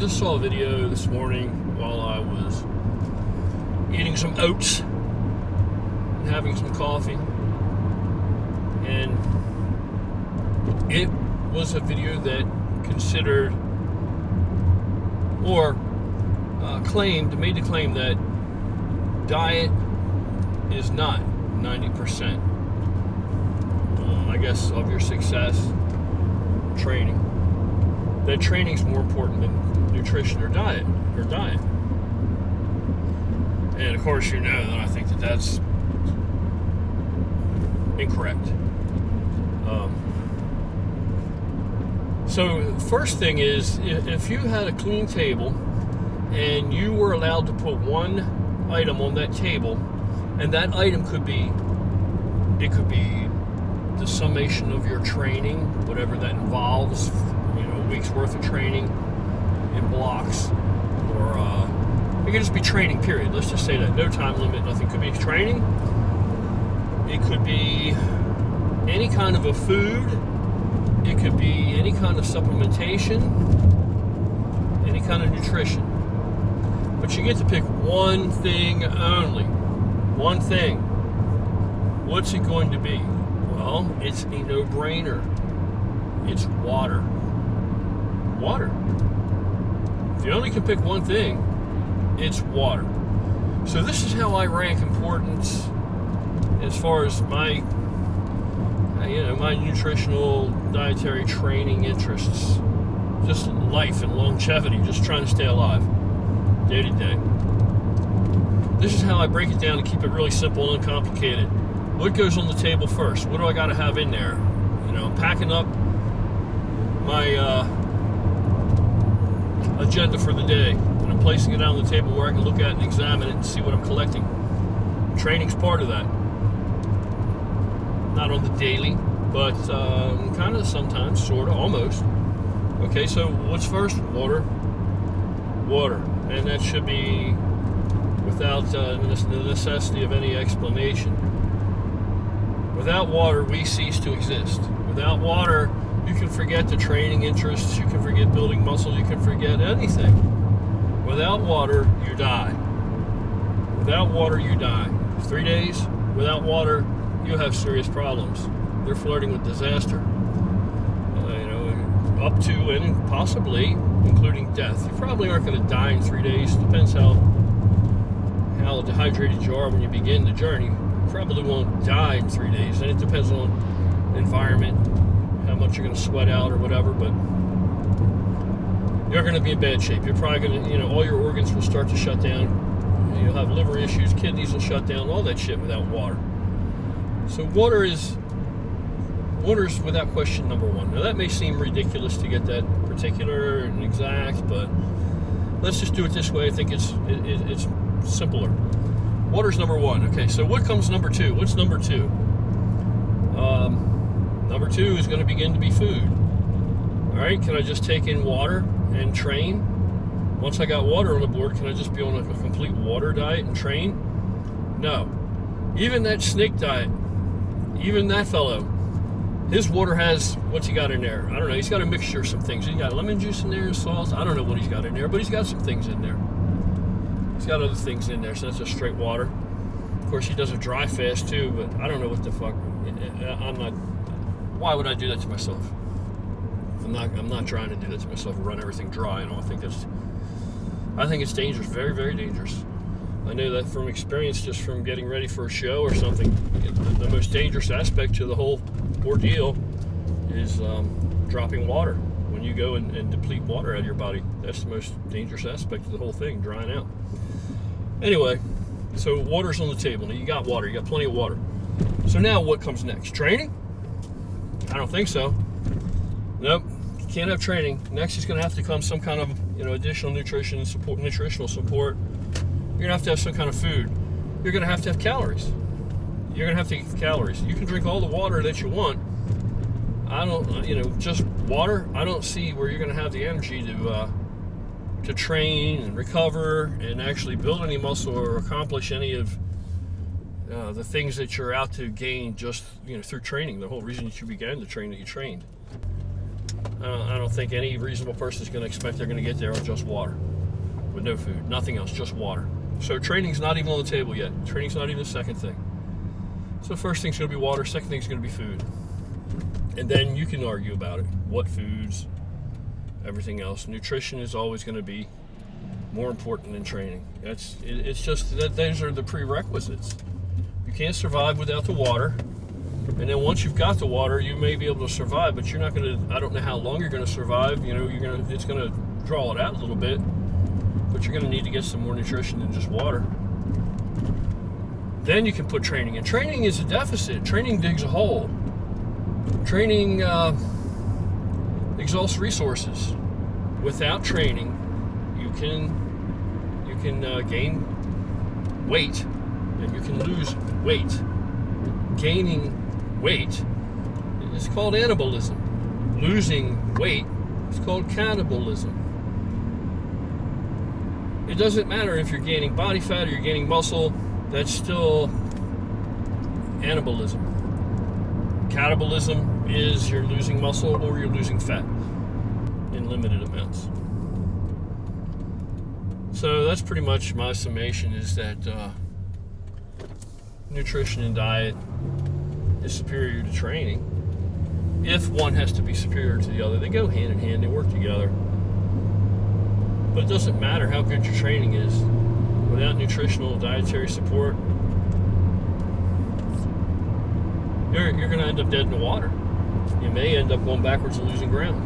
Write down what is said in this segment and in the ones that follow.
just saw a video this morning while I was eating some oats and having some coffee, and it was a video that considered or made the claim that diet is not 90%, I guess, of your success training. That training is more important than nutrition or diet. And of course, you know that I think that that's incorrect. So the first thing is, if you had a clean table and you were allowed to put one item on that table, and that item could be the summation of your training, whatever that involves, a week's worth of training in blocks, or it could just be training, period. Let's just say that. No time limit, nothing. Could be training. It could be any kind of a food. It could be any kind of supplementation, any kind of nutrition. But you get to pick one thing only. One thing. What's it going to be? Well, it's a no-brainer. It's water. Water. If you only can pick one thing, it's water. So this is how I rank importance as far as my nutritional dietary training interests. Just life and longevity, just trying to stay alive day to day. This is how I break it down to keep it really simple and uncomplicated. What goes on the table first? What do I got to have in there? I'm packing up my agenda for the day, and I'm placing it on the table where I can look at and examine it and see what I'm collecting. Training's part of that. Not on the daily, but kind of sometimes, sort of, almost. Okay, so what's first? Water. And that should be without the necessity of any explanation. Without water, we cease to exist. Without water, you can forget the training interests, you can forget building muscle, you can forget anything. Without water, you die. Without water, you die. 3 days without water, you have serious problems. They're flirting with disaster. Up to and possibly including death. You probably aren't going to die in 3 days. Depends how dehydrated you are when you begin the journey. You probably won't die in 3 days, and it depends on environment, how much you're going to sweat out or whatever, but you're going to be in bad shape. You're probably going to, all your organs will start to shut down. You'll have liver issues, kidneys will shut down, all that shit without water. So water is without question number one. Now that may seem ridiculous to get that particular and exact, but let's just do it this way. I think it's simpler. Water's number one. Okay, so what comes number two? What's number two? Number two is going to begin to be food. All right, can I just take in water and train? Once I got water on the board, can I just be on a complete water diet and train? No. Even that snake diet, even that fellow, his water has, what's he got in there? I don't know. He's got a mixture of some things. He's got lemon juice in there, salt. I don't know what he's got in there, but he's got some things in there. He's got other things in there, so that's just straight water. Of course, he does a dry fast too, but I don't know what the fuck. Why would I do that to myself? I'm not trying to do that to myself, run everything dry. I think it's dangerous, very, very dangerous. I know that from experience, just from getting ready for a show or something. The most dangerous aspect to the whole ordeal is dropping water. When you go and deplete water out of your body, that's the most dangerous aspect of the whole thing, drying out. Anyway, so water's on the table. Now you got water, you got plenty of water. So now what comes next? Training? I don't think so. Nope, you can't have training. Next is going to have to come some kind of additional nutritional support. You're going to have some kind of food. You're going to have calories. You're going to have to eat calories. You can drink all the water that you want. Just water. I don't see where you're going to have the energy to train and recover and actually build any muscle or accomplish any of the things that you're out to gain just through training. The whole reason that you began to train, that you trained. I don't think any reasonable person is going to expect they're going to get there on just water, with no food, nothing else, just water. So training's not even on the table yet. Training's not even the second thing. So first thing's going to be water, second thing's going to be food. And then you can argue about it. What foods, everything else. Nutrition is always going to be more important than training. It's just that those are the prerequisites. You can't survive without the water. And then once you've got the water, you may be able to survive, but you're not going to, I don't know how long you're going to survive. It's going to draw it out a little bit, but you're going to need to get some more nutrition than just water. Then you can put training in. Training is a deficit. Training digs a hole. Training exhausts resources. Without training, you can gain weight, and you can lose weight. Gaining weight is called anabolism. Losing weight is called catabolism. It doesn't matter if you're gaining body fat or you're gaining muscle. That's still anabolism. Catabolism is you're losing muscle or you're losing fat in limited amounts. So that's pretty much my summation, is that nutrition and diet is superior to training. If one has to be superior to the other, they go hand in hand, they work together. But it doesn't matter how good your training is. Without nutritional dietary support, you're going to end up dead in the water. You may end up going backwards and losing ground.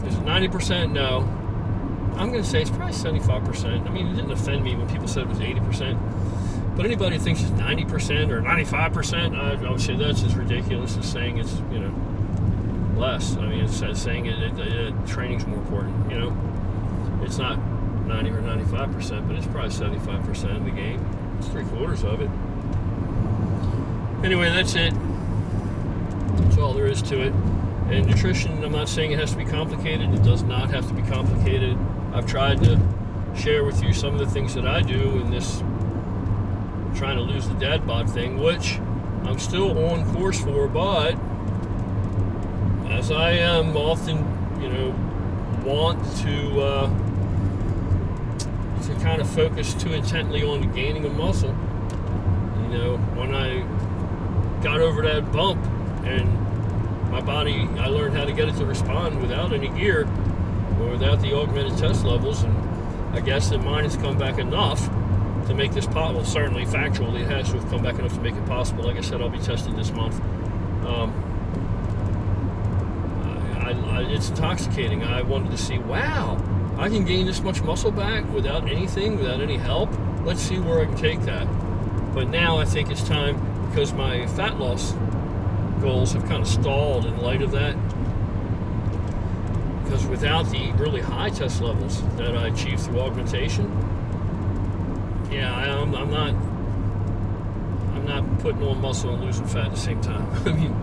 Is it 90%? No. I'm going to say it's probably 75%. I mean, it didn't offend me when people said it was 80%. But anybody who thinks it's 90% or 95%, I would say that's as ridiculous as saying it's, less. I mean, it's saying training's more important, It's not 90 or 95%, but it's probably 75% of the game. It's 3/4 of it. Anyway, that's it. That's all there is to it. And nutrition, I'm not saying it has to be complicated. It does not have to be complicated. I've tried to share with you some of the things that I do in this trying to lose the dad bod thing, which I'm still on course for, but as I am often, want to kind of focus too intently on the gaining of muscle. When I got over that bump and my body, I learned how to get it to respond without any gear or without the augmented test levels, and I guess that mine has come back enough to make this possible. Certainly factually it has to have come back enough to make it possible. Like I said, I'll be tested this month. It's intoxicating. I wanted to see, wow, I can gain this much muscle back without anything, without any help. Let's see where I can take that. But now I think it's time, because my fat loss goals have kind of stalled in light of that. Because without the really high test levels that I achieved through augmentation, I'm not putting on muscle and losing fat at the same time. I mean,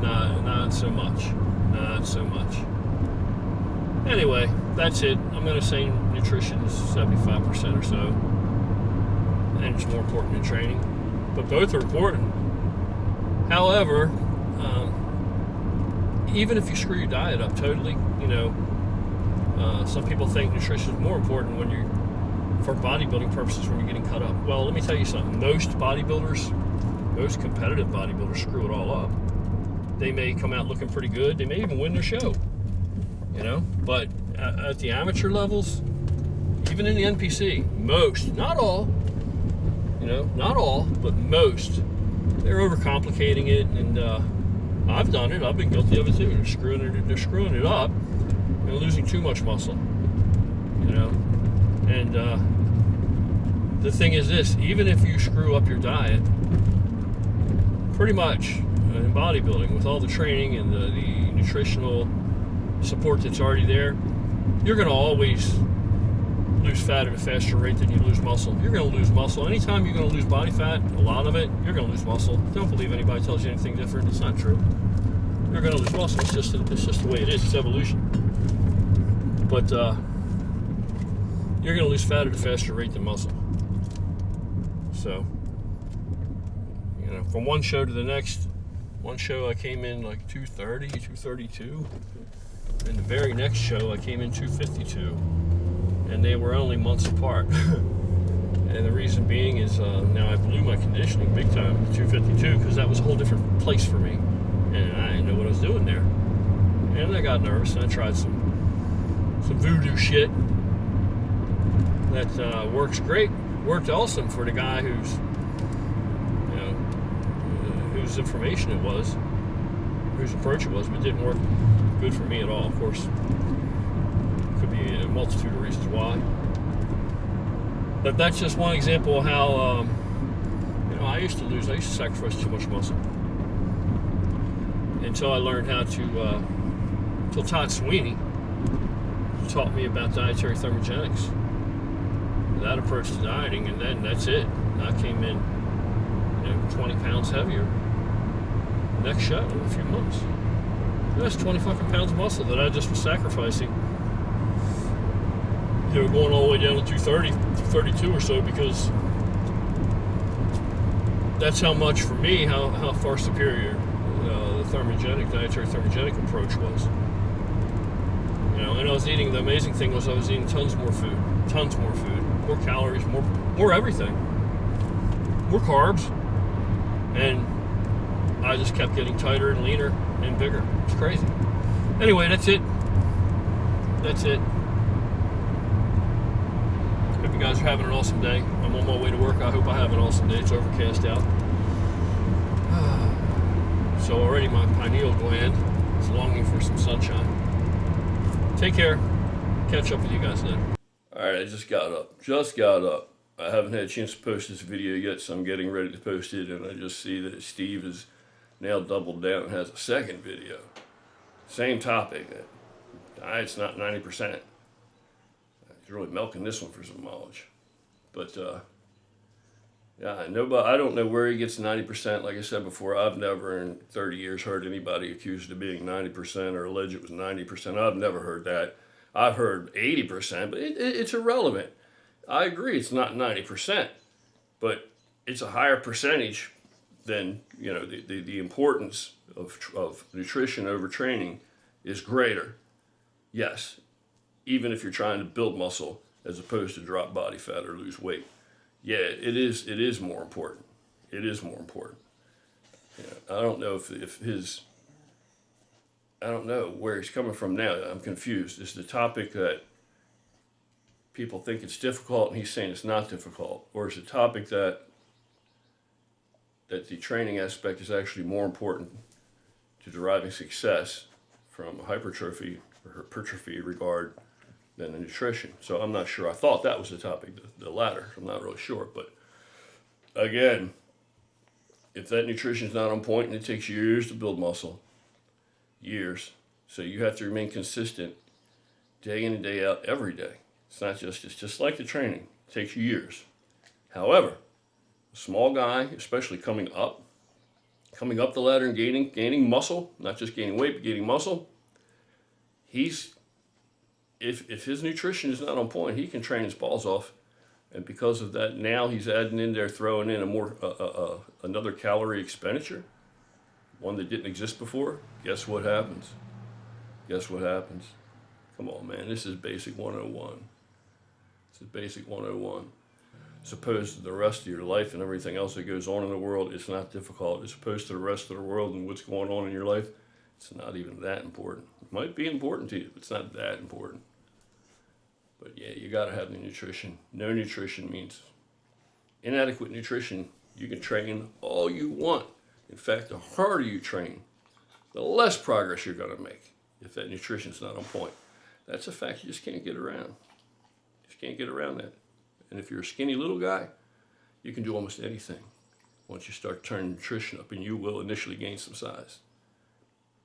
not so much. Not so much. Anyway, that's it. I'm going to say nutrition is 75% or so. And it's more important than training. But both are important. However, even if you screw your diet up totally, some people think nutrition is more important when you're, for bodybuilding purposes, when you're getting cut up. Well, let me tell you something. Most competitive bodybuilders screw it all up. They may come out looking pretty good. They may even win their show, But at the amateur levels, even in the NPC, most, not all, not all, but most, they're overcomplicating it. And I've done it. I've been guilty of it too. They're screwing it up. Losing too much muscle, And the thing is this: even if you screw up your diet, pretty much in bodybuilding, with all the training and the nutritional support that's already there, you're going to always lose fat at a faster rate than you lose muscle. You're going to lose muscle. Anytime you're going to lose body fat, a lot of it, you're going to lose muscle. Don't believe anybody tells you anything different. It's not true. You're going to lose muscle. It's just the way it is. It's evolution. But you're going to lose fat at a faster rate than muscle. So, from one show to the next, One show I came in like 230, 232. And the very next show I came in 252. And they were only months apart. And the reason being is now I blew my conditioning big time at 252 because that was a whole different place for me. And I didn't know what I was doing there. And I got nervous and I tried some voodoo shit that works great. Worked awesome for the guy whose information it was, whose approach it was, but it didn't work good for me at all. Of course, could be a multitude of reasons why. But that's just one example of how I used to sacrifice too much muscle until I learned how to. Until Todd Sweeney taught me about dietary thermogenics, that approach to dieting, and then that's it. I came in 20 pounds heavier next show in a few months. That's 20 fucking pounds of muscle that I just was sacrificing. Going all the way down to 230, 232 or so, because that's how much for me, how far superior the dietary thermogenic approach was. And I was eating, the amazing thing was I was eating tons more food, more calories, more everything, more carbs, and I just kept getting tighter and leaner and bigger. It's crazy. Anyway, that's it. Hope you guys are having an awesome day. I'm on my way to work. I hope I have an awesome day. It's overcast out. So already my pineal gland is longing for some sunshine. Take care. Catch up with you guys later. Alright, I just got up. I haven't had a chance to post this video yet, so I'm getting ready to post it, and I just see that Steve has now doubled down and has a second video. Same topic. Diet's not 90%. He's really milking this one for some mileage. But, I don't know where he gets 90%. Like I said before, I've never in 30 years heard anybody accused of being 90% or allege it was 90%. I've never heard that. I've heard 80%, but it's irrelevant. I agree it's not 90%, but it's a higher percentage than, the importance of nutrition over training is greater. Yes, even if you're trying to build muscle as opposed to drop body fat or lose weight. Yeah, it is more important. It is more important. I don't know I don't know where he's coming from now. I'm confused. Is the topic that people think it's difficult and he's saying it's not difficult? Or is the topic that the training aspect is actually more important to deriving success from a hypertrophy or hypertrophy regard than the nutrition? So I'm not sure. I thought that was the topic, the latter. I'm not really sure. But again, if that nutrition is not on point and it takes years to build muscle, years, so you have to remain consistent day in and day out every day. It's just like the training. It takes years. However, a small guy, especially coming up the ladder and gaining muscle, not just gaining weight, but gaining muscle, if his nutrition is not on point, he can train his balls off. And because of that, now he's adding in there, throwing in another calorie expenditure, one that didn't exist before. Guess what happens? Come on, man. This is basic 101. As opposed to the rest of your life and everything else that goes on in the world, it's not difficult. As opposed to the rest of the world and what's going on in your life, it's not even that important. It might be important to you, but it's not that important. But yeah, you got to have the nutrition. No nutrition means inadequate nutrition. You can train all you want. In fact, the harder you train, the less progress you're going to make if that nutrition's not on point. That's a fact you just can't get around. Can't get around that. And if you're a skinny little guy, you can do almost anything once you start turning nutrition up, and you will initially gain some size.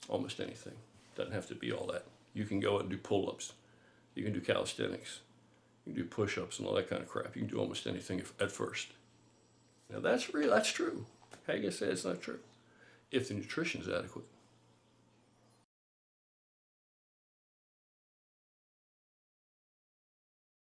Almost anything. Doesn't have to be all that. You can go out and do pull-ups. You can do calisthenics. You can do push-ups and all that kind of crap. You can do almost anything at first. Now that's real. That's true. How you gonna say it's not true? If the nutrition is adequate.